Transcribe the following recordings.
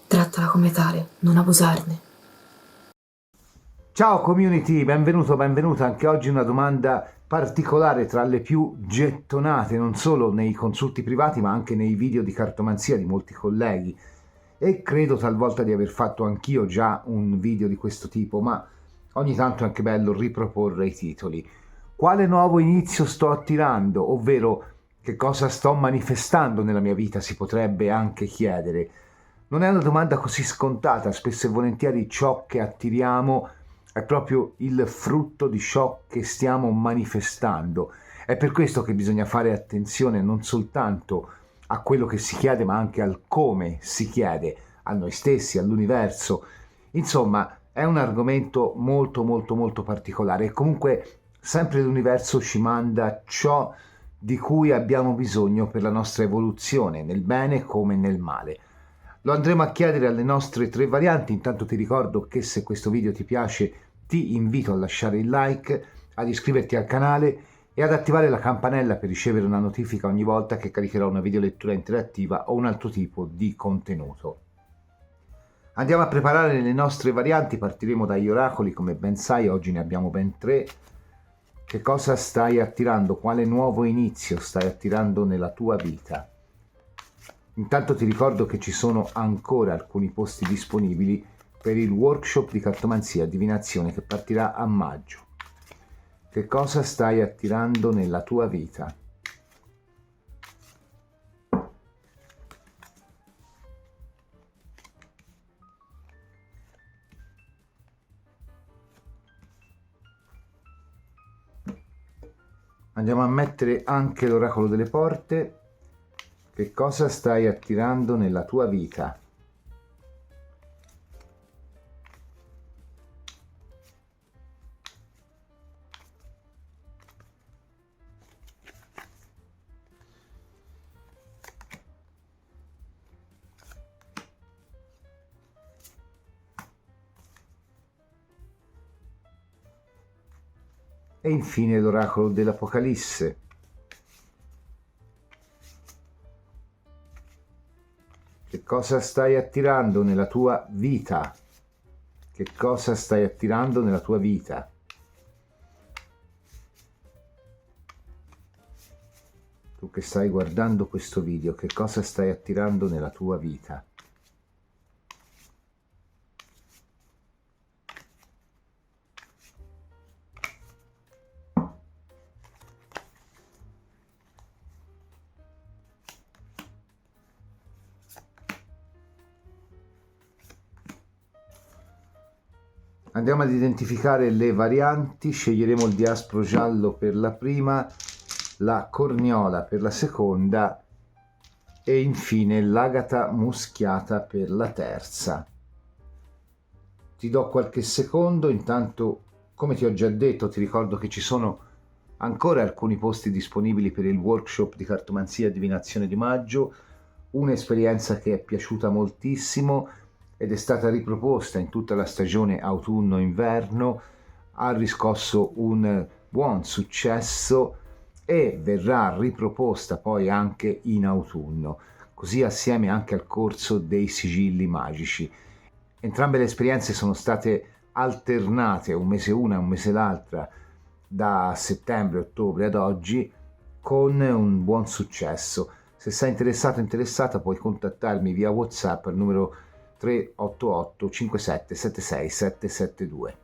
Trattala come tale, non abusarne. Ciao community, benvenuto, benvenuta. Anche oggi una domanda particolare, tra le più gettonate non solo nei consulti privati ma anche nei video di cartomanzia di molti colleghi, e credo talvolta di aver fatto anch'io già un video di questo tipo, ma ogni tanto è anche bello riproporre i titoli. Quale nuovo inizio sto attirando, ovvero che cosa sto manifestando nella mia vita, si potrebbe anche chiedere. Non è una domanda così scontata, spesso e volentieri ciò che attiriamo è proprio il frutto di ciò che stiamo manifestando. È per questo che bisogna fare attenzione non soltanto a quello che si chiede, ma anche al come si chiede, a noi stessi, all'universo. Insomma, è un argomento molto molto molto particolare e comunque sempre l'universo ci manda ciò di cui abbiamo bisogno per la nostra evoluzione, nel bene come nel male. Lo andremo a chiedere alle nostre 3 varianti. Intanto ti ricordo che se questo video ti piace ti invito a lasciare il like, ad iscriverti al canale e ad attivare la campanella per ricevere una notifica ogni volta che caricherò una videolettura interattiva o un altro tipo di contenuto. Andiamo a preparare le nostre varianti, partiremo dagli oracoli, come ben sai oggi ne abbiamo ben 3. Che cosa stai attirando? Quale nuovo inizio stai attirando nella tua vita? Intanto ti ricordo che ci sono ancora alcuni posti disponibili per il workshop di cartomanzia e divinazione che partirà a maggio. Che cosa stai attirando nella tua vita? Andiamo a mettere anche l'oracolo delle porte. Che cosa stai attirando nella tua vita? E infine l'oracolo dell'Apocalisse. Che cosa stai attirando nella tua vita? Che cosa stai attirando nella tua vita? Tu che stai guardando questo video, che cosa stai attirando nella tua vita? Andiamo ad identificare le varianti, sceglieremo il diaspro giallo per la prima, la corniola per la seconda e infine l'agata muschiata per la terza. Ti do qualche secondo, intanto come ti ho già detto ti ricordo che ci sono ancora alcuni posti disponibili per il workshop di cartomanzia e divinazione di maggio, un'esperienza che è piaciuta moltissimo ed è stata riproposta in tutta la stagione autunno-inverno, ha riscosso un buon successo e verrà riproposta poi anche in autunno, così assieme anche al corso dei sigilli magici. Entrambe le esperienze sono state alternate, un mese una e un mese l'altra, da settembre-ottobre ad oggi, con un buon successo. Se sei interessato o interessata puoi contattarmi via WhatsApp al numero 388 57 76 772.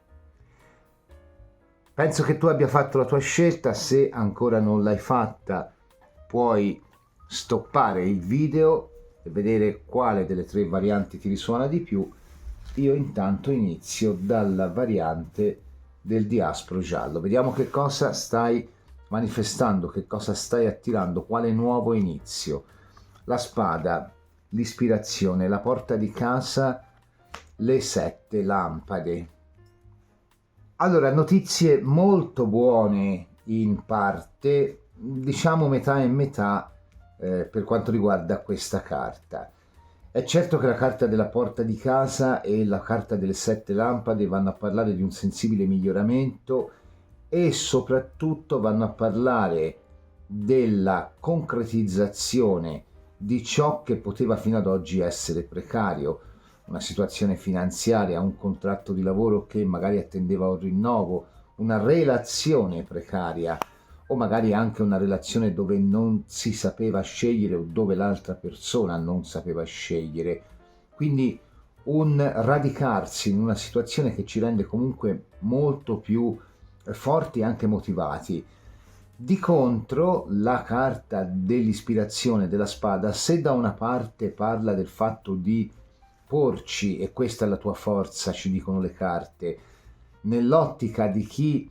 Penso che tu abbia fatto la tua scelta. Se ancora non l'hai fatta puoi stoppare il video e vedere quale delle 3 varianti ti risuona di più. Io intanto inizio dalla variante del diaspro giallo. Vediamo che cosa stai manifestando, che cosa stai attirando, quale nuovo inizio. La spada, l'ispirazione, la porta di casa, le 7 lampade. Allora, notizie molto buone in parte, diciamo metà e metà per quanto riguarda questa carta. È certo che la carta della porta di casa e la carta delle 7 lampade vanno a parlare di un sensibile miglioramento e soprattutto vanno a parlare della concretizzazione di ciò che poteva fino ad oggi essere precario. una situazione finanziaria, un contratto di lavoro che magari attendeva un rinnovo, una relazione precaria o magari anche una relazione dove non si sapeva scegliere o dove l'altra persona non sapeva scegliere. Quindi un radicarsi in una situazione che ci rende comunque molto più forti e anche motivati. Di contro, la carta dell'ispirazione della spada, se da una parte parla del fatto di porci, e questa è la tua forza, ci dicono le carte, nell'ottica di chi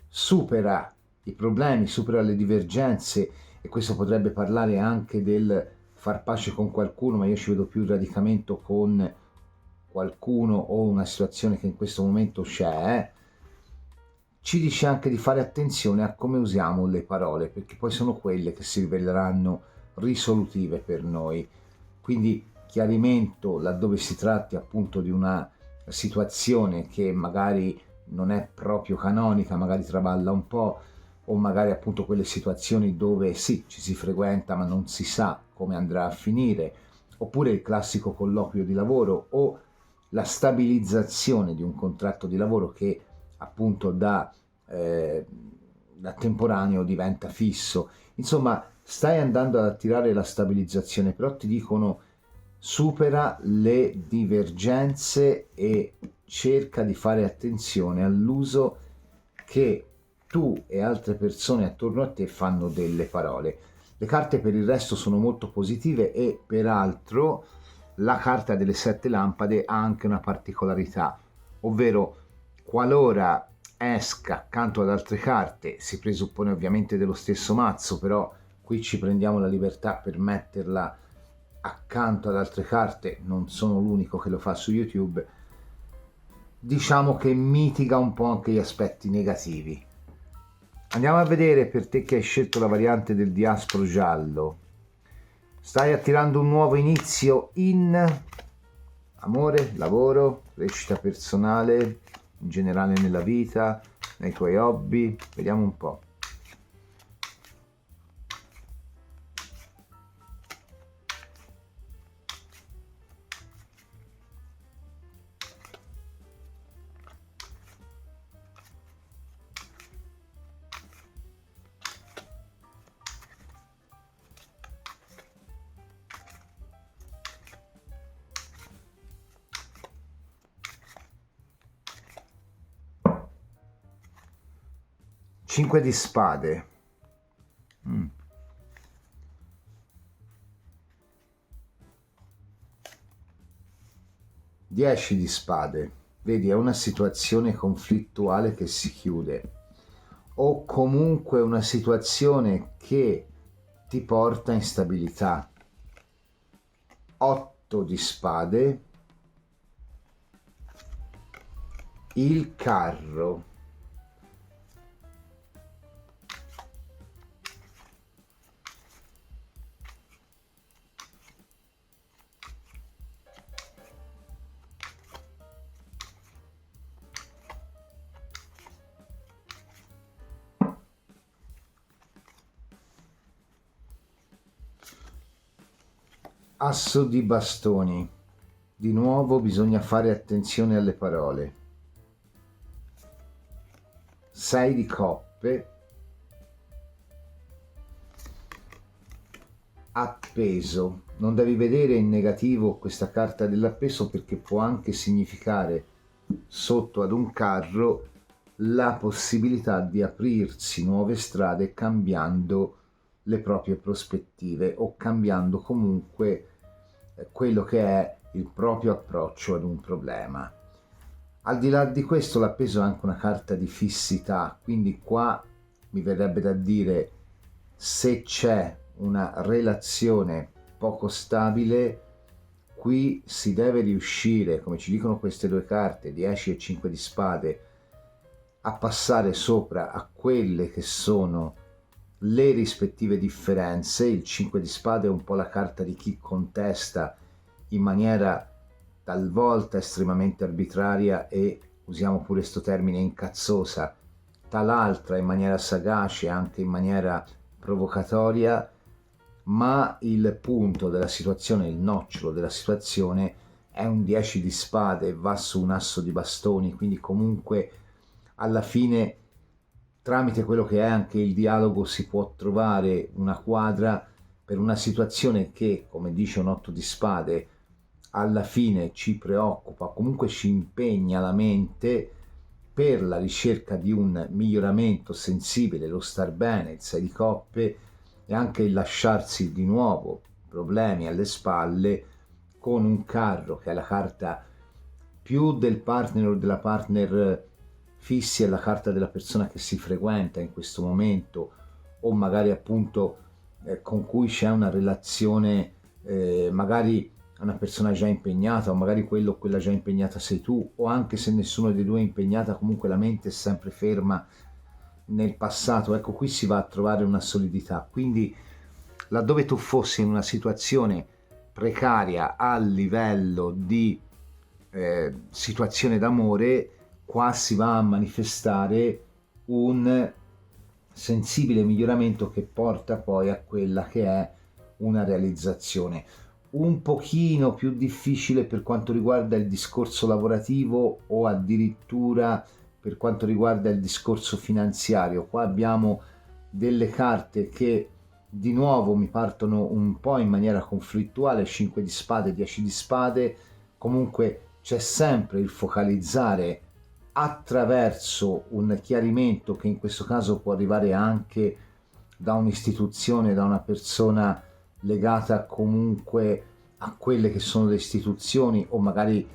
supera i problemi, supera le divergenze, e questo potrebbe parlare anche del far pace con qualcuno, ma io ci vedo più il radicamento con qualcuno o una situazione che in questo momento c'è. Ci dice anche di fare attenzione a come usiamo le parole, perché poi sono quelle che si riveleranno risolutive per noi. Quindi chiarimento laddove si tratti appunto di una situazione che magari non è proprio canonica, magari traballa un po', o magari appunto quelle situazioni dove sì, ci si frequenta ma non si sa come andrà a finire, oppure il classico colloquio di lavoro o la stabilizzazione di un contratto di lavoro che appunto da temporaneo diventa fisso. Insomma, stai andando ad attirare la stabilizzazione, però ti dicono supera le divergenze e cerca di fare attenzione all'uso che tu e altre persone attorno a te fanno delle parole. Le carte per il resto sono molto positive e peraltro la carta delle 7 lampade ha anche una particolarità, ovvero qualora esca accanto ad altre carte, si presuppone ovviamente dello stesso mazzo, però qui ci prendiamo la libertà per metterla accanto ad altre carte, non sono l'unico che lo fa su YouTube, diciamo che mitiga un po' anche gli aspetti negativi. Andiamo a vedere per te che hai scelto la variante del diasporo giallo. Stai attirando un nuovo inizio in amore, lavoro, crescita personale, in generale nella vita, nei tuoi hobby. Vediamo un po'. Cinque di spade. 10 di spade. Vedi, è una situazione conflittuale che si chiude, o comunque una situazione che ti porta in stabilità. 8 di spade. Il carro. Asso di bastoni. Di nuovo bisogna fare attenzione alle parole. 6 di coppe. Appeso. Non devi vedere in negativo questa carta dell'appeso, perché può anche significare sotto ad un carro la possibilità di aprirsi nuove strade cambiando le proprie prospettive o cambiando comunque quello che è il proprio approccio ad un problema. Al di là di questo, l'appeso è anche una carta di fissità, quindi qua mi verrebbe da dire, se c'è una relazione poco stabile, qui si deve riuscire, come ci dicono queste due carte, 10 e 5 di spade, a passare sopra a quelle che sono le rispettive differenze. Il 5 di spade è un po' la carta di chi contesta in maniera talvolta estremamente arbitraria e, usiamo pure questo termine, incazzosa, tal'altra in maniera sagace, anche in maniera provocatoria, ma il punto della situazione, il nocciolo della situazione è un 10 di spade, va su un asso di bastoni, quindi comunque alla fine tramite quello che è anche il dialogo si può trovare una quadra per una situazione che, come dice un 8 di spade, alla fine ci preoccupa, comunque ci impegna la mente per la ricerca di un miglioramento sensibile, lo star bene, il 6 di coppe e anche il lasciarsi di nuovo problemi alle spalle con un carro che è la carta più del partner o della partner fissi, è la carta della persona che si frequenta in questo momento o magari appunto con cui c'è una relazione, magari una persona già impegnata o magari quello o quella già impegnata sei tu, o anche se nessuno dei due è impegnata comunque la mente è sempre ferma nel passato. Ecco, qui si va a trovare una solidità, quindi laddove tu fossi in una situazione precaria a livello di situazione d'amore, qua si va a manifestare un sensibile miglioramento che porta poi a quella che è una realizzazione. Un pochino più difficile per quanto riguarda il discorso lavorativo o addirittura per quanto riguarda il discorso finanziario. Qua abbiamo delle carte che di nuovo mi partono un po' in maniera conflittuale, 5 di spade, 10 di spade, comunque c'è sempre il focalizzare attraverso un chiarimento che in questo caso può arrivare anche da un'istituzione, da una persona legata comunque a quelle che sono le istituzioni o magari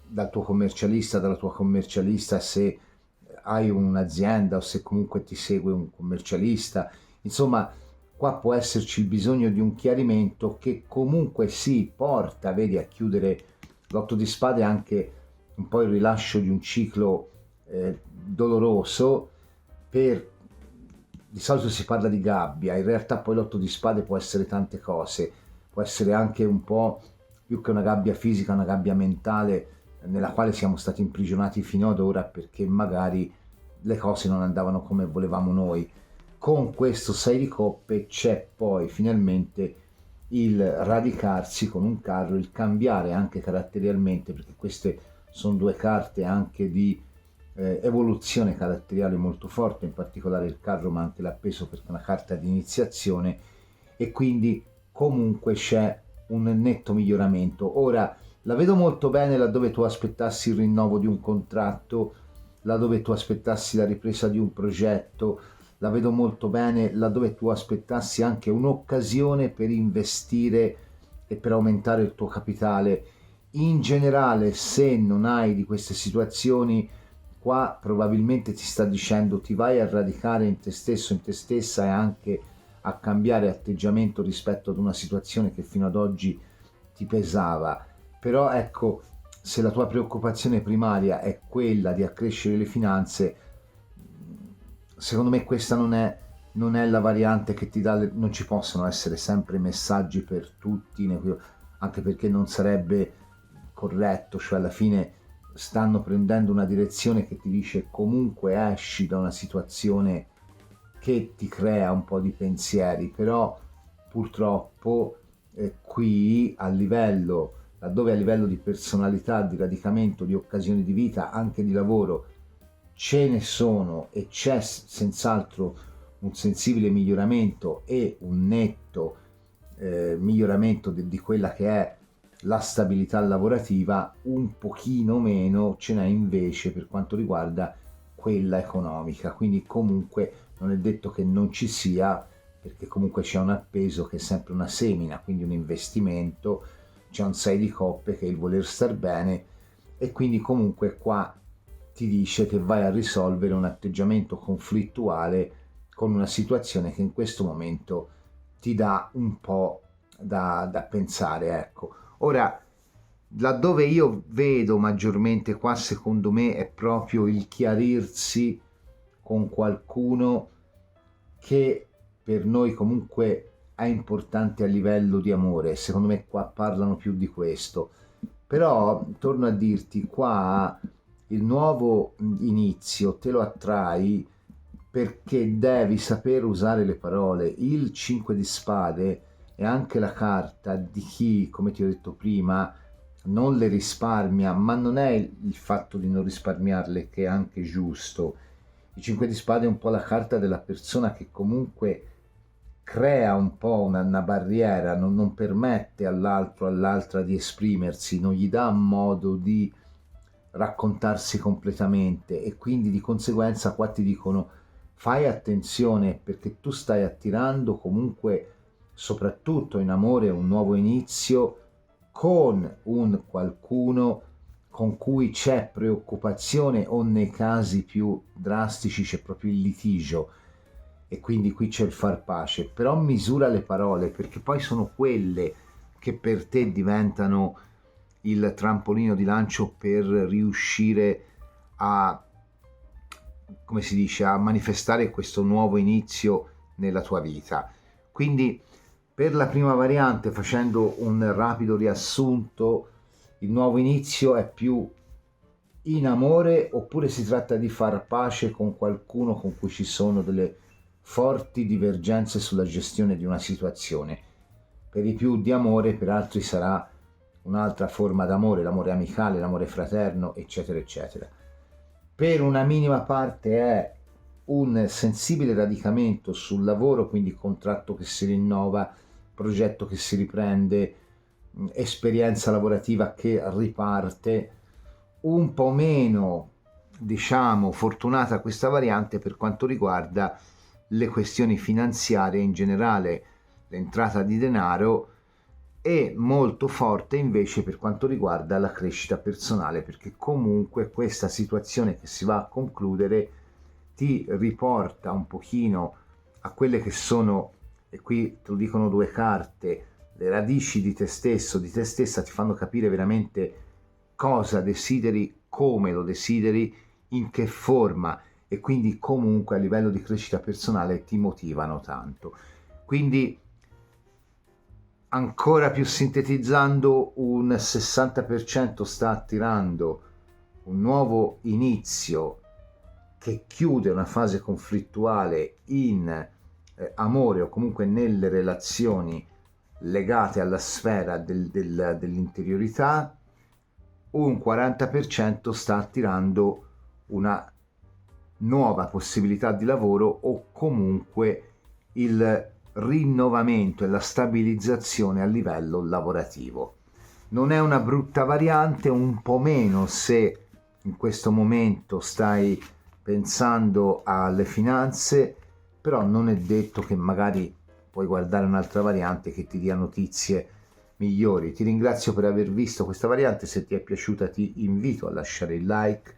dal tuo commercialista, dalla tua commercialista se hai un'azienda o se comunque ti segue un commercialista. Insomma, qua può esserci il bisogno di un chiarimento che comunque si porta, vedi, a chiudere l'otto di spade anche un po' il rilascio di un ciclo doloroso. Di solito si parla di gabbia, in realtà poi l'otto di spade può essere tante cose, può essere anche un po' più che una gabbia fisica, una gabbia mentale nella quale siamo stati imprigionati fino ad ora perché magari le cose non andavano come volevamo noi. Con questo 6 di coppe c'è poi finalmente il radicarsi con un carro, il cambiare anche caratterialmente, perché queste sono due carte anche di evoluzione caratteriale molto forte, in particolare il carro ma anche l'appeso perché è una carta di iniziazione e quindi comunque c'è un netto miglioramento. Ora la vedo molto bene laddove tu aspettassi il rinnovo di un contratto, laddove tu aspettassi la ripresa di un progetto, la vedo molto bene laddove tu aspettassi anche un'occasione per investire e per aumentare il tuo capitale. In generale, se non hai di queste situazioni, qua probabilmente ti sta dicendo ti vai a radicare in te stesso, in te stessa e anche a cambiare atteggiamento rispetto ad una situazione che fino ad oggi ti pesava. Però ecco, se la tua preoccupazione primaria è quella di accrescere le finanze, secondo me questa non è la variante che ti dà, non ci possono essere sempre messaggi per tutti, anche perché non sarebbe corretto, cioè alla fine stanno prendendo una direzione che ti dice comunque esci da una situazione che ti crea un po' di pensieri, però purtroppo qui laddove a livello di personalità, di radicamento, di occasioni di vita, anche di lavoro, ce ne sono e c'è senz'altro un sensibile miglioramento e un netto miglioramento di quella che è la stabilità lavorativa, un pochino meno ce n'è invece per quanto riguarda quella economica, quindi comunque non è detto che non ci sia, perché comunque c'è un appeso che è sempre una semina, quindi un investimento, c'è un 6 di coppe che è il voler star bene e quindi comunque qua ti dice che vai a risolvere un atteggiamento conflittuale con una situazione che in questo momento ti dà un po' da pensare, ecco. Ora, laddove io vedo maggiormente qua, secondo me, è proprio il chiarirsi con qualcuno che per noi comunque è importante a livello di amore. Secondo me qua parlano più di questo. Però, torno a dirti, qua il nuovo inizio te lo attrai perché devi saper usare le parole. Il 5 di spade è anche la carta di chi, come ti ho detto prima, non le risparmia, ma non è il fatto di non risparmiarle che è anche giusto. I 5 di spade è un po' la carta della persona che comunque crea un po' una barriera, non permette all'altro, all'altra di esprimersi, non gli dà modo di raccontarsi completamente, e quindi di conseguenza qua ti dicono fai attenzione perché tu stai attirando comunque, soprattutto in amore, un nuovo inizio con un qualcuno con cui c'è preoccupazione, o nei casi più drastici c'è proprio il litigio, e quindi qui c'è il far pace. Però misura le parole, perché poi sono quelle che per te diventano il trampolino di lancio per riuscire a, come si dice, a manifestare questo nuovo inizio nella tua vita. Quindi per la prima variante, facendo un rapido riassunto, il nuovo inizio è più in amore, oppure si tratta di far pace con qualcuno con cui ci sono delle forti divergenze sulla gestione di una situazione. Per i più di amore, per altri sarà un'altra forma d'amore, l'amore amicale, l'amore fraterno, eccetera, eccetera. Per una minima parte è un sensibile radicamento sul lavoro, quindi contratto che si rinnova, progetto che si riprende, esperienza lavorativa che riparte. Un po' meno, diciamo, fortunata questa variante per quanto riguarda le questioni finanziarie in generale, l'entrata di denaro, e molto forte invece per quanto riguarda la crescita personale, perché comunque questa situazione che si va a concludere ti riporta un pochino a quelle che sono, e qui te lo dicono due carte, le radici di te stesso, di te stessa, ti fanno capire veramente cosa desideri, come lo desideri, in che forma, e quindi comunque a livello di crescita personale ti motivano tanto. Quindi, ancora più sintetizzando, un 60% sta attirando un nuovo inizio che chiude una fase conflittuale in amore, o comunque nelle relazioni legate alla sfera dell'interiorità. Un 40% sta attirando una nuova possibilità di lavoro, o comunque il rinnovamento e la stabilizzazione a livello lavorativo. Non è una brutta variante, un po' meno se in questo momento stai pensando alle finanze, però non è detto che magari puoi guardare un'altra variante che ti dia notizie migliori. Ti ringrazio per aver visto questa variante. Se ti è piaciuta ti invito a lasciare il like,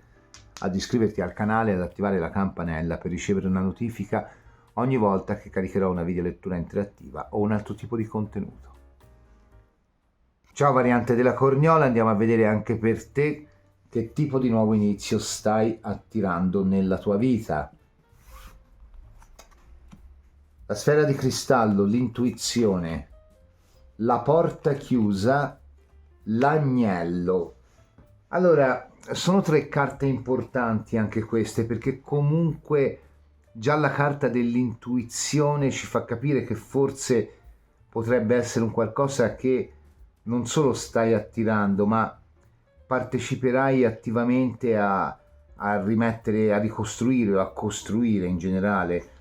ad iscriverti al canale e ad attivare la campanella per ricevere una notifica ogni volta che caricherò una video lettura interattiva o un altro tipo di contenuto. Ciao variante della Corniola, andiamo a vedere anche per te che tipo di nuovo inizio stai attirando nella tua vita. La sfera di cristallo, l'intuizione, la porta chiusa, l'agnello. Allora, sono tre carte importanti anche queste, perché comunque già la carta dell'intuizione ci fa capire che forse potrebbe essere un qualcosa che non solo stai attirando, ma parteciperai attivamente a rimettere, a ricostruire o a costruire in generale.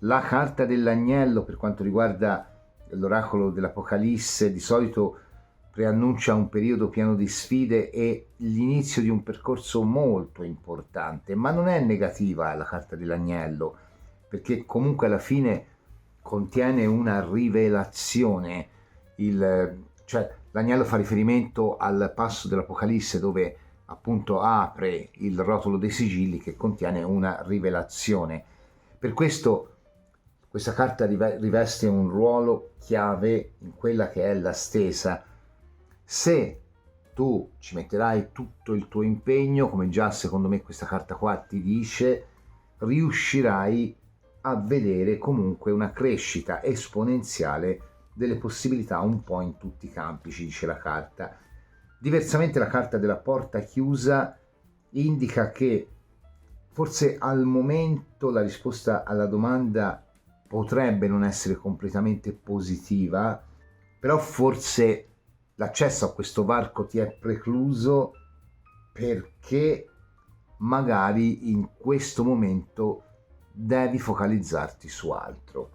La carta dell'agnello, per quanto riguarda l'oracolo dell'Apocalisse, di solito preannuncia un periodo pieno di sfide e l'inizio di un percorso molto importante, ma non è negativa la carta dell'agnello, perché comunque alla fine contiene una rivelazione. Cioè, l'agnello fa riferimento al passo dell'Apocalisse dove appunto apre il rotolo dei sigilli che contiene una rivelazione. Per questo questa carta riveste un ruolo chiave in quella che è la stesa. Se tu ci metterai tutto il tuo impegno, come già secondo me questa carta qua ti dice, riuscirai a vedere comunque una crescita esponenziale delle possibilità un po' in tutti i campi, ci dice la carta. Diversamente la carta della porta chiusa indica che forse al momento la risposta alla domanda potrebbe non essere completamente positiva, però forse l'accesso a questo varco ti è precluso perché magari in questo momento devi focalizzarti su altro.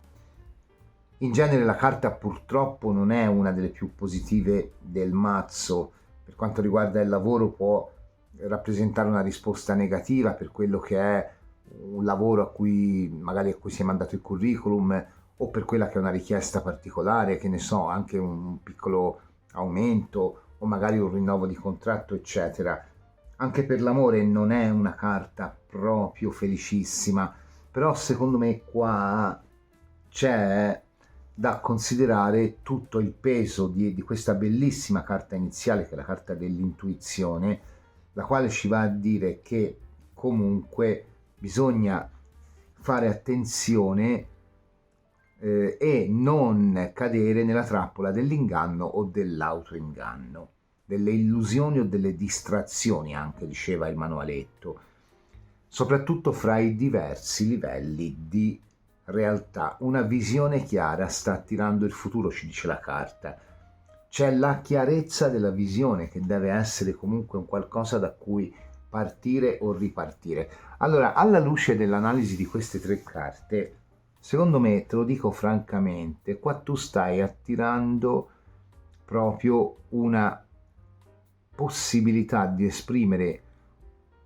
In genere la carta purtroppo non è una delle più positive del mazzo. Per quanto riguarda il lavoro può rappresentare una risposta negativa per quello che è un lavoro a cui si è mandato il curriculum, o per quella che è una richiesta particolare, che ne so, anche un piccolo aumento o magari un rinnovo di contratto, eccetera. Anche per l'amore non è una carta proprio felicissima, però secondo me qua c'è da considerare tutto il peso di questa bellissima carta iniziale, che è la carta dell'intuizione, la quale ci va a dire che comunque bisogna fare attenzione e non cadere nella trappola dell'inganno o dell'autoinganno, delle illusioni o delle distrazioni, anche diceva il manualetto, soprattutto fra i diversi livelli di realtà. Una visione chiara sta attirando il futuro, ci dice la carta. C'è la chiarezza della visione, che deve essere comunque un qualcosa da cui partire o ripartire. Allora, alla luce dell'analisi di queste 3 carte, secondo me, te lo dico francamente, qua tu stai attirando proprio una possibilità di esprimere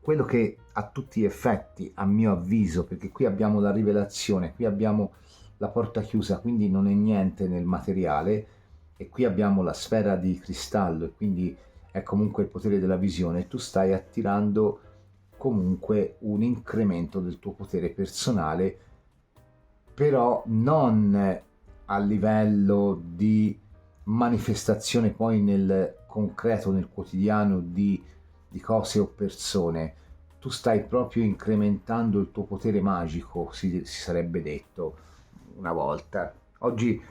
quello che a tutti gli effetti, a mio avviso, perché qui abbiamo la rivelazione, qui abbiamo la porta chiusa, quindi non è niente nel materiale, e qui abbiamo la sfera di cristallo, e quindi è comunque il potere della visione. Tu stai attirando comunque un incremento del tuo potere personale, però non a livello di manifestazione poi nel concreto, nel quotidiano di cose o persone. Tu stai proprio incrementando il tuo potere magico, si sarebbe detto una volta. Oggi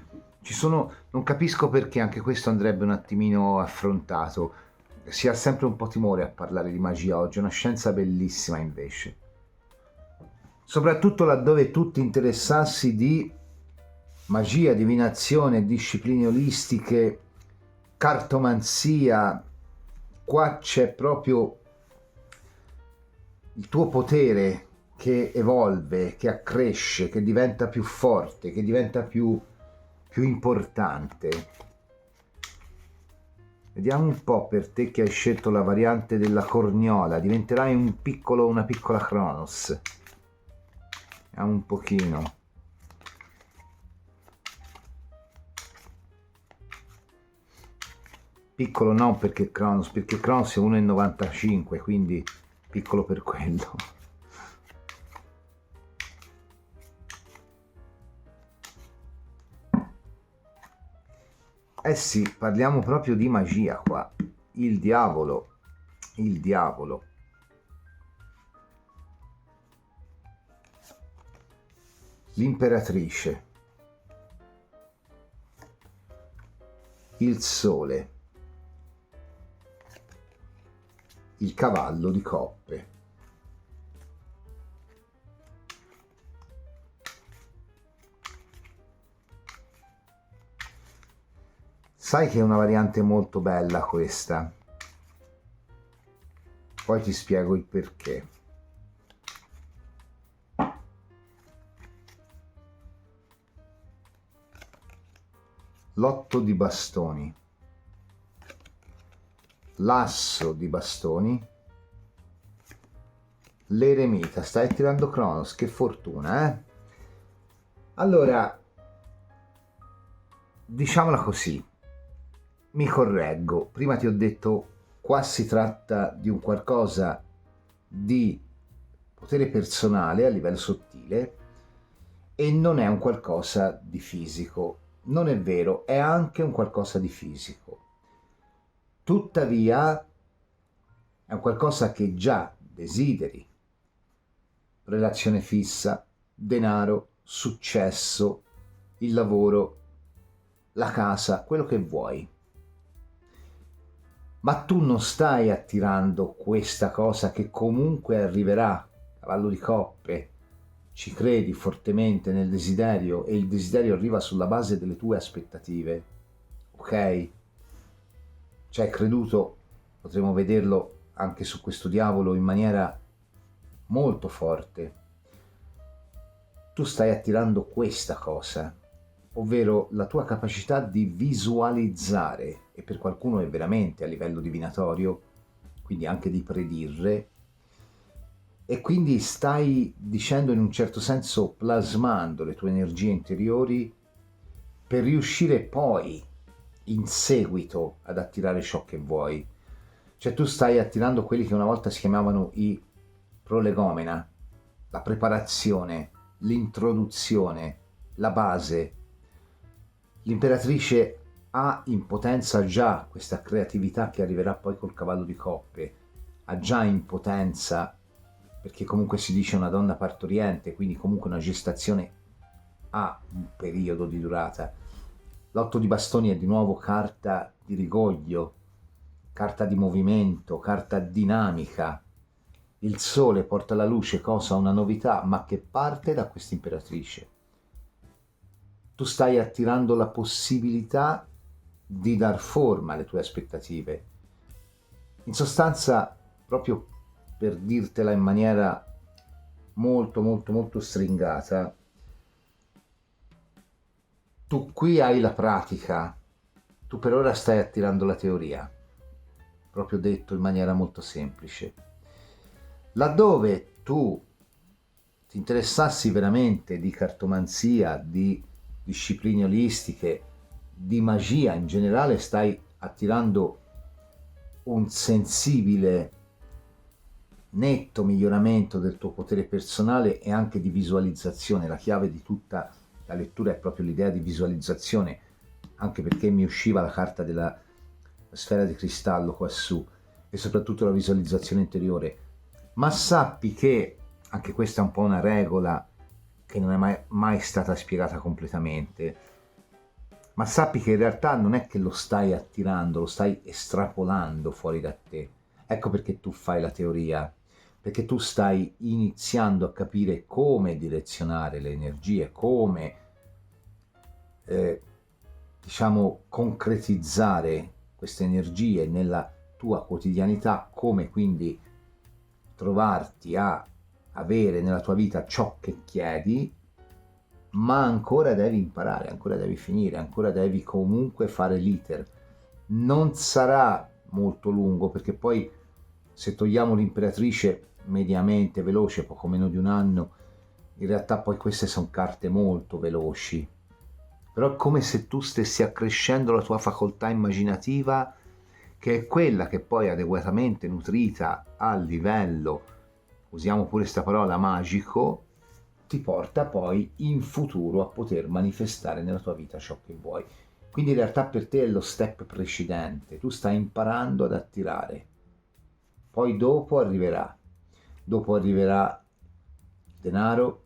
non capisco perché, anche questo andrebbe un attimino affrontato. Si ha sempre un po' timore a parlare di magia oggi, è una scienza bellissima invece. Soprattutto laddove tu ti interessassi di magia, divinazione, discipline olistiche, cartomanzia, qua c'è proprio il tuo potere che evolve, che accresce, che diventa più forte, che diventa più importante. Vediamo un po' per te che hai scelto la variante della corniola, diventerai una piccola Cronos. Vediamo un pochino. Piccolo no perché Cronos è 1,95, quindi piccolo per quello. Eh sì, parliamo proprio di magia qua. Il diavolo. L'imperatrice. Il sole. Il cavallo di coppe. Sai che è una variante molto bella questa. Poi ti spiego il perché. L'otto di bastoni. L'asso di bastoni. L'eremita. Stai tirando Cronos, che fortuna, eh? Allora, diciamola così, mi correggo, prima ti ho detto qua si tratta di un qualcosa di potere personale a livello sottile e non è un qualcosa di fisico. Non è vero, è anche un qualcosa di fisico. Tuttavia è un qualcosa che già desideri. Relazione fissa, denaro, successo, il lavoro, la casa, quello che vuoi. Ma tu non stai attirando questa cosa che comunque arriverà, cavallo di coppe, ci credi fortemente nel desiderio e il desiderio arriva sulla base delle tue aspettative, ok? ci hai creduto, potremo vederlo anche su questo diavolo in maniera molto forte. Tu stai attirando questa cosa, ovvero la tua capacità di visualizzare, e per qualcuno è veramente a livello divinatorio, quindi anche di predire, e quindi stai dicendo in un certo senso, plasmando le tue energie interiori per riuscire poi in seguito ad attirare ciò che vuoi. Cioè tu stai attirando quelli che una volta si chiamavano i prolegomena, la preparazione, l'introduzione, la base. L'imperatrice ha in potenza già questa creatività che arriverà poi col cavallo di coppe, ha già in potenza, perché comunque si dice una donna partoriente, quindi comunque una gestazione ha un periodo di durata. L'otto di bastoni è di nuovo carta di rigoglio, carta di movimento, carta dinamica. Il sole porta alla luce cosa? Una novità, ma che parte da questa imperatrice. Tu stai attirando la possibilità di dar forma alle tue aspettative. In sostanza, proprio per dirtela in maniera molto molto molto stringata, tu qui hai la pratica, tu per ora stai attirando la teoria, proprio detto in maniera molto semplice. Laddove tu ti interessassi veramente di cartomanzia, di discipline olistiche, di magia in generale, stai attirando un sensibile, netto miglioramento del tuo potere personale e anche di visualizzazione. La chiave di tutta la lettura è proprio l'idea di visualizzazione, anche perché mi usciva la carta della sfera di cristallo quassù, e soprattutto la visualizzazione interiore. Ma sappi che, anche questa è un po' una regola che non è mai stata spiegata completamente, ma sappi che in realtà non è che lo stai attirando, lo stai estrapolando fuori da te. Ecco perché tu fai la teoria, perché tu stai iniziando a capire come direzionare le energie, come concretizzare queste energie nella tua quotidianità, come quindi trovarti a avere nella tua vita ciò che chiedi, ma ancora devi imparare, ancora devi finire, ancora devi comunque fare l'iter. Non sarà molto lungo, perché poi se togliamo l'imperatrice mediamente veloce, poco meno di un anno, in realtà poi queste sono carte molto veloci. Però è come se tu stessi accrescendo la tua facoltà immaginativa, che è quella che poi adeguatamente nutrita a livello, usiamo pure questa parola, magico, ti porta poi in futuro a poter manifestare nella tua vita ciò che vuoi. Quindi in realtà per te è lo step precedente, tu stai imparando ad attirare, poi dopo arriverà il denaro,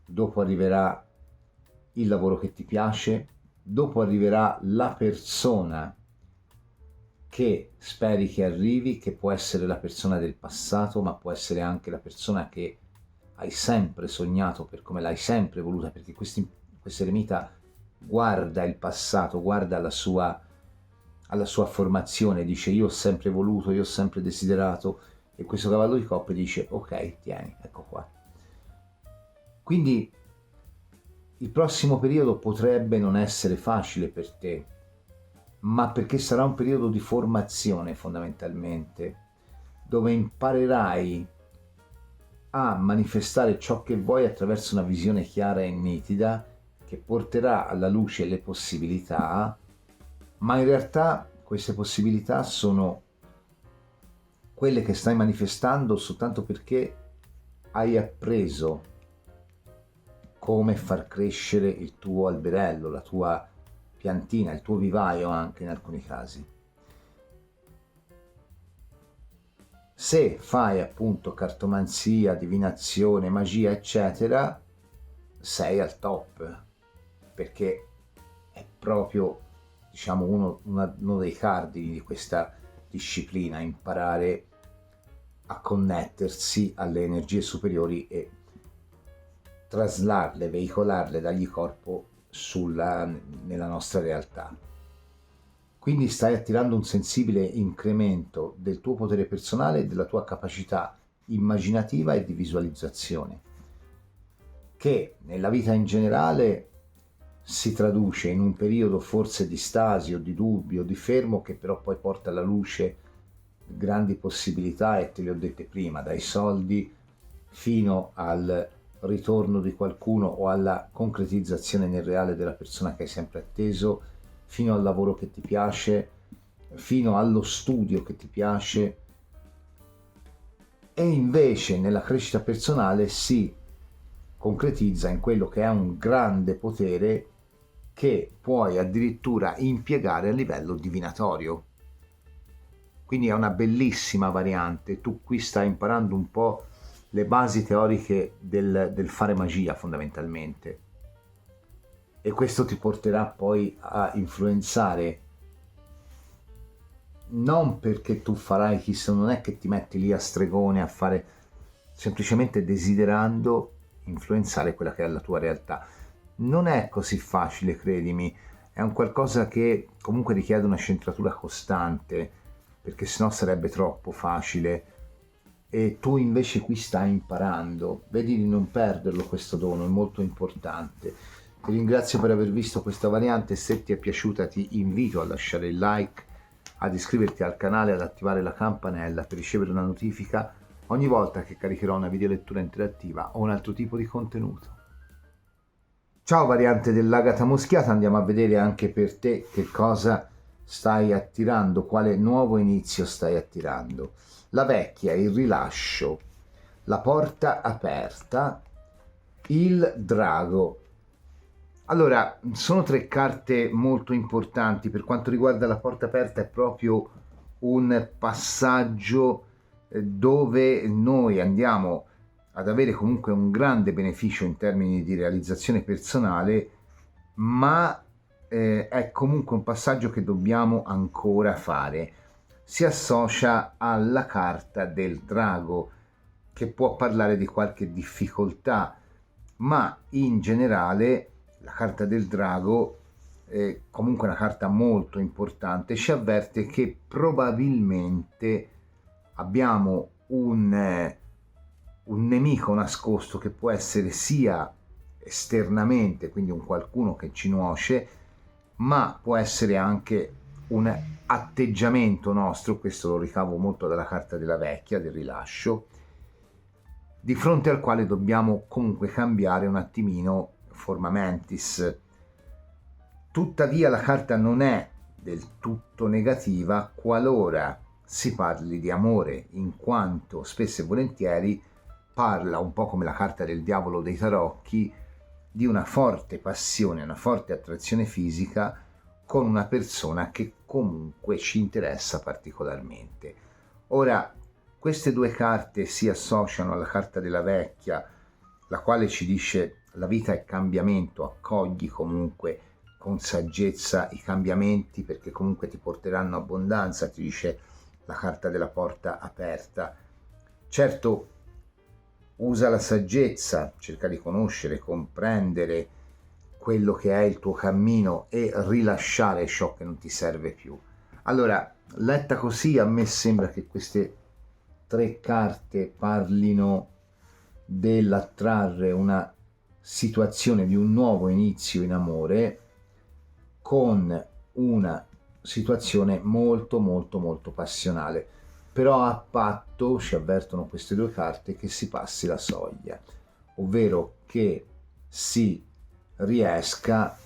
dopo arriverà il lavoro che ti piace, dopo arriverà la persona che speri che arrivi, che può essere la persona del passato, ma può essere anche la persona che hai sempre sognato per come l'hai sempre voluta, perché questo eremita guarda il passato, guarda alla sua formazione, dice io ho sempre voluto, io ho sempre desiderato, e questo cavallo di coppe dice ok, tieni, ecco qua. Quindi il prossimo periodo potrebbe non essere facile per te, ma perché sarà un periodo di formazione fondamentalmente, dove imparerai a manifestare ciò che vuoi attraverso una visione chiara e nitida che porterà alla luce le possibilità, ma in realtà queste possibilità sono quelle che stai manifestando soltanto perché hai appreso come far crescere il tuo alberello, la tua piantina, il tuo vivaio anche in alcuni casi. Se fai appunto cartomanzia, divinazione, magia, eccetera, sei al top, perché è proprio, diciamo, uno dei cardini di questa disciplina, imparare a connettersi alle energie superiori e traslarle, veicolarle, dargli corpo nella nostra realtà. Quindi stai attirando un sensibile incremento del tuo potere personale e della tua capacità immaginativa e di visualizzazione, che nella vita in generale si traduce in un periodo forse di stasi o di dubbio, di fermo, che però poi porta alla luce grandi possibilità, e te le ho dette prima, dai soldi fino al ritorno di qualcuno o alla concretizzazione nel reale della persona che hai sempre atteso, fino al lavoro che ti piace, fino allo studio che ti piace. E invece nella crescita personale si concretizza in quello che è un grande potere che puoi addirittura impiegare a livello divinatorio. Quindi è una bellissima variante. Tu qui stai imparando un po' le basi teoriche del fare magia, fondamentalmente, e questo ti porterà poi a influenzare, non perché tu farai chissà, non è che ti metti lì a stregone a fare, semplicemente desiderando influenzare quella che è la tua realtà. Non è così facile, credimi, è un qualcosa che comunque richiede una centratura costante, perché sennò sarebbe troppo facile, e tu invece qui stai imparando. Vedi di non perderlo questo dono, è molto importante. Ti ringrazio per aver visto questa variante. Se ti è piaciuta ti invito a lasciare il like, ad iscriverti al canale, ad attivare la campanella per ricevere una notifica ogni volta che caricherò una videolettura interattiva o un altro tipo di contenuto. Ciao variante dell'agata muschiata, andiamo a vedere anche per te che cosa stai attirando, quale nuovo inizio stai attirando. La vecchia, il rilascio, la porta aperta, il drago. Allora, sono tre carte molto importanti. Per quanto riguarda la porta aperta, è proprio un passaggio dove noi andiamo ad avere comunque un grande beneficio in termini di realizzazione personale, ma è comunque un passaggio che dobbiamo ancora fare. Si associa alla carta del drago, che può parlare di qualche difficoltà, ma in generale la carta del drago è comunque una carta molto importante. Ci avverte che probabilmente abbiamo un nemico nascosto, che può essere sia esternamente, quindi un qualcuno che ci nuoce, ma può essere anche un atteggiamento nostro, questo lo ricavo molto dalla carta della vecchia, del rilascio, di fronte al quale dobbiamo comunque cambiare un attimino forma mentis. Tuttavia la carta non è del tutto negativa qualora si parli di amore, in quanto spesso e volentieri parla, un po' come la carta del diavolo dei tarocchi, di una forte passione, una forte attrazione fisica con una persona che comunque ci interessa particolarmente. Ora, queste due carte si associano alla carta della vecchia, la quale ci dice la vita è cambiamento, accogli comunque con saggezza i cambiamenti perché comunque ti porteranno abbondanza, ti dice la carta della porta aperta. Certo, usa la saggezza, cerca di conoscere, comprendere quello che è il tuo cammino e rilasciare ciò che non ti serve più. Allora, letta così, a me sembra che queste tre carte parlino dell'attrarre una situazione di un nuovo inizio in amore, con una situazione molto molto molto passionale, però a patto, ci avvertono queste due carte, che si passi la soglia, ovvero che si riesca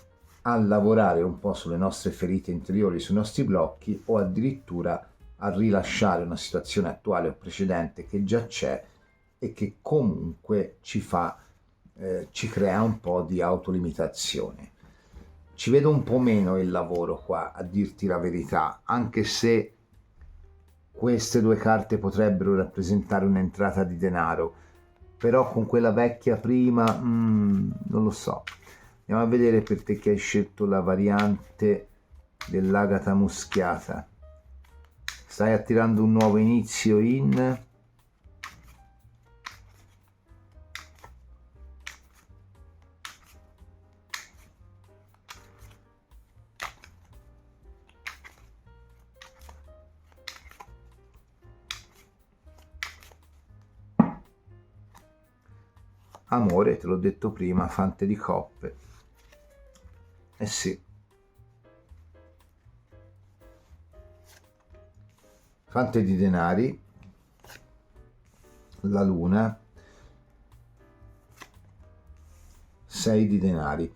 a lavorare un po' sulle nostre ferite interiori, sui nostri blocchi, o addirittura a rilasciare una situazione attuale o precedente che già c'è e che comunque ci crea un po' di autolimitazione. Ci vedo un po' meno il lavoro qua, a dirti la verità, anche se queste due carte potrebbero rappresentare un'entrata di denaro, però con quella vecchia prima, non lo so. Andiamo a vedere per te che hai scelto la variante dell'agata muschiata. Stai attirando un nuovo inizio in... amore, te l'ho detto prima, fante di coppe. Eh sì, fante di denari, la luna, 6 di denari.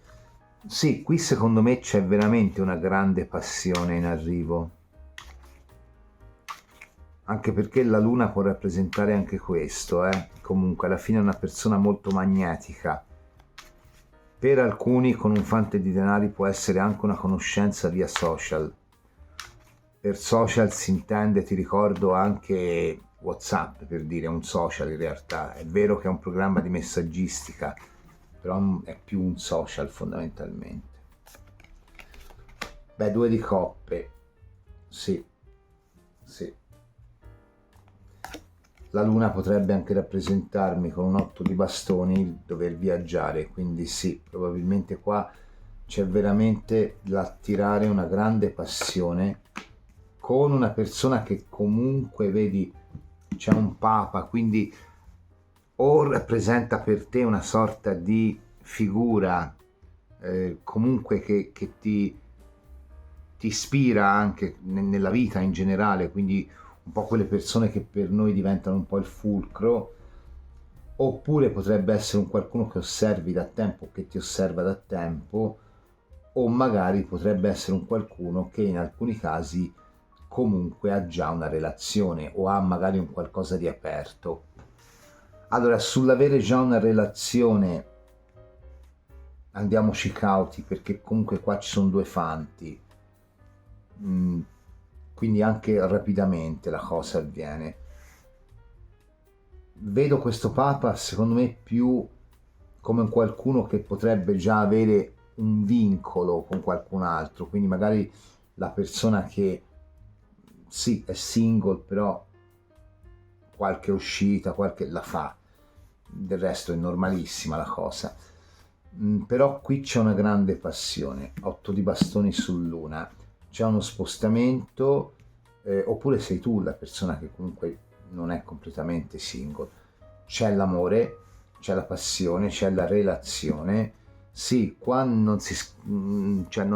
Sì, qui secondo me c'è veramente una grande passione in arrivo, anche perché la luna può rappresentare anche questo, comunque alla fine è una persona molto magnetica. Per alcuni con un fante di denari può essere anche una conoscenza via social. Per social si intende, ti ricordo, anche WhatsApp, per dire, un social in realtà. È vero che è un programma di messaggistica, però è più un social fondamentalmente. Beh, 2 di coppe, sì, sì. La luna potrebbe anche rappresentarmi con un 8 di bastoni il dover viaggiare, quindi sì, probabilmente qua c'è veramente l'attirare una grande passione con una persona che comunque, vedi, c'è un papa, quindi o rappresenta per te una sorta di figura comunque che ti ispira anche nella vita in generale, quindi un po' quelle persone che per noi diventano un po' il fulcro, oppure potrebbe essere un qualcuno che osservi da tempo, che ti osserva da tempo, o magari potrebbe essere un qualcuno che in alcuni casi comunque ha già una relazione o ha magari un qualcosa di aperto. Allora, sull'avere già una relazione andiamoci cauti, perché comunque qua ci sono due fanti. Quindi anche rapidamente la cosa avviene. Vedo questo papa secondo me più come qualcuno che potrebbe già avere un vincolo con qualcun altro, quindi magari la persona che sì è single però qualche uscita, qualche la fa, del resto è normalissima la cosa. Però qui c'è una grande passione, 8 di bastoni su luna, c'è uno spostamento, oppure sei tu la persona che comunque non è completamente single, c'è l'amore, c'è la passione, c'è la relazione. Sì, qua non si cioè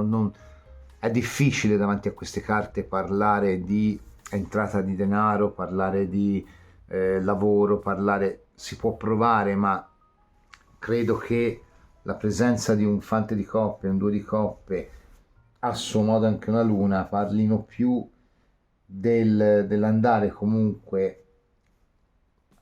è difficile davanti a queste carte parlare di entrata di denaro, parlare di lavoro, parlare, si può provare, ma credo che la presenza di un fante di coppe, un 2 di coppe, a suo modo anche una luna, parlino più dell'andare comunque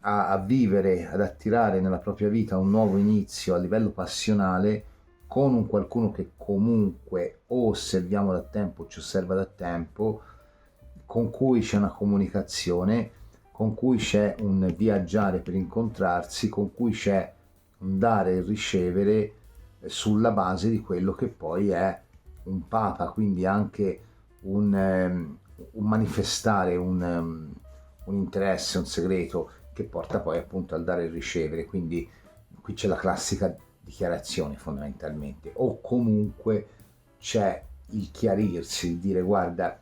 a vivere, ad attirare nella propria vita un nuovo inizio a livello passionale con un qualcuno che comunque o osserviamo da tempo, ci osserva da tempo, con cui c'è una comunicazione, con cui c'è un viaggiare per incontrarsi, con cui c'è un dare e ricevere sulla base di quello che poi è un papa, quindi anche un manifestare un interesse, un segreto che porta poi appunto al dare e ricevere, quindi qui c'è la classica dichiarazione fondamentalmente, o comunque c'è il chiarirsi, il dire guarda,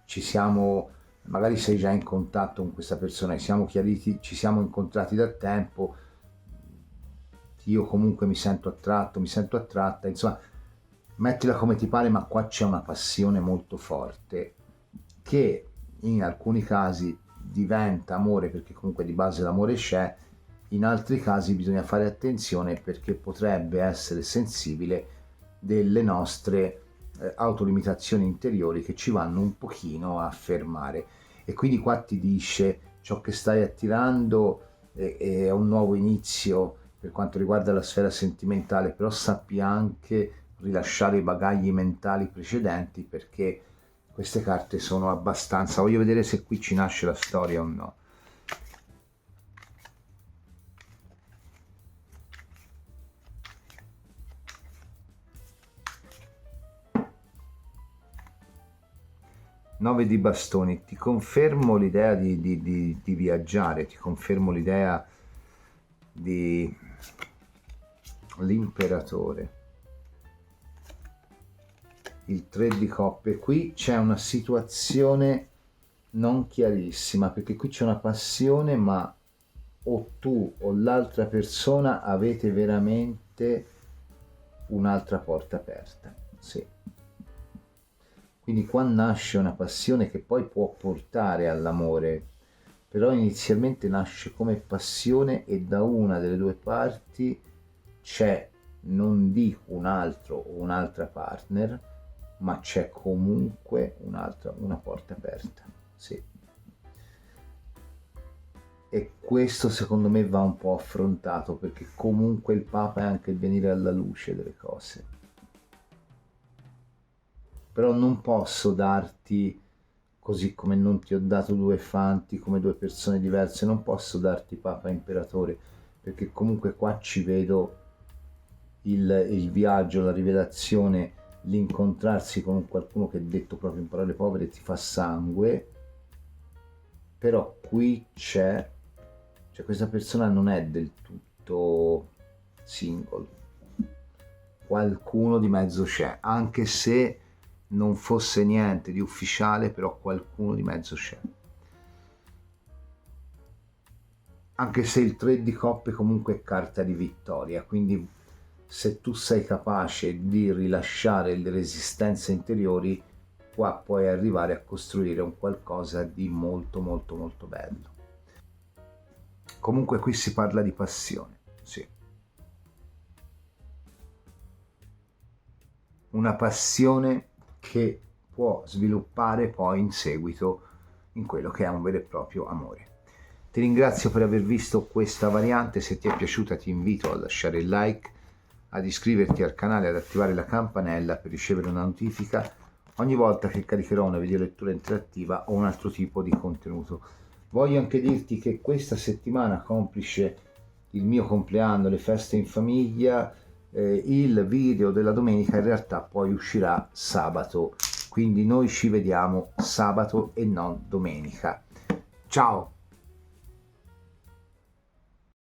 ci siamo, magari sei già in contatto con questa persona, siamo chiariti, ci siamo incontrati da tempo, io comunque mi sento attratto, mi sento attratta, insomma, mettila come ti pare, ma qua c'è una passione molto forte che in alcuni casi diventa amore perché comunque di base l'amore c'è, in altri casi bisogna fare attenzione perché potrebbe essere sensibile delle nostre autolimitazioni interiori che ci vanno un pochino a fermare. E quindi qua ti dice ciò che stai attirando è un nuovo inizio per quanto riguarda la sfera sentimentale, però sappi anche rilasciare i bagagli mentali precedenti perché queste carte sono abbastanza, voglio vedere se qui ci nasce la storia o no. Nove di bastoni, ti confermo l'idea di viaggiare, ti confermo l'idea di l'imperatore. Il 3 di coppe, qui c'è una situazione non chiarissima perché qui c'è una passione ma o tu o l'altra persona avete veramente un'altra porta aperta. Sì. Quindi qua nasce una passione che poi può portare all'amore, però inizialmente nasce come passione e da una delle due parti c'è, non dico un altro o un'altra partner, ma c'è comunque una porta aperta. Sì. E questo secondo me va un po' affrontato, perché comunque il Papa è anche il venire alla luce delle cose. Però non posso darti, così come non ti ho dato due fanti come due persone diverse, non posso darti Papa Imperatore, perché comunque qua ci vedo il viaggio, la rivelazione, l'incontrarsi con qualcuno che, detto proprio in parole povere, ti fa sangue. Però qui c'è, cioè questa persona non è del tutto single, qualcuno di mezzo c'è, anche se non fosse niente di ufficiale, però qualcuno di mezzo c'è. Anche se il 3 di coppe comunque è carta di vittoria, quindi se tu sei capace di rilasciare le resistenze interiori, qua puoi arrivare a costruire un qualcosa di molto molto molto bello. Comunque qui si parla di passione, sì. Una passione che può sviluppare poi in seguito in quello che è un vero e proprio amore. Ti ringrazio per aver visto questa variante, se ti è piaciuta ti invito a lasciare il like, ad iscriverti al canale, ad attivare la campanella per ricevere una notifica ogni volta che caricherò una videolettura interattiva o un altro tipo di contenuto. Voglio anche dirti che questa settimana, complice il mio compleanno, le feste in famiglia, il video della domenica in realtà poi uscirà sabato, quindi noi ci vediamo sabato e non domenica. Ciao!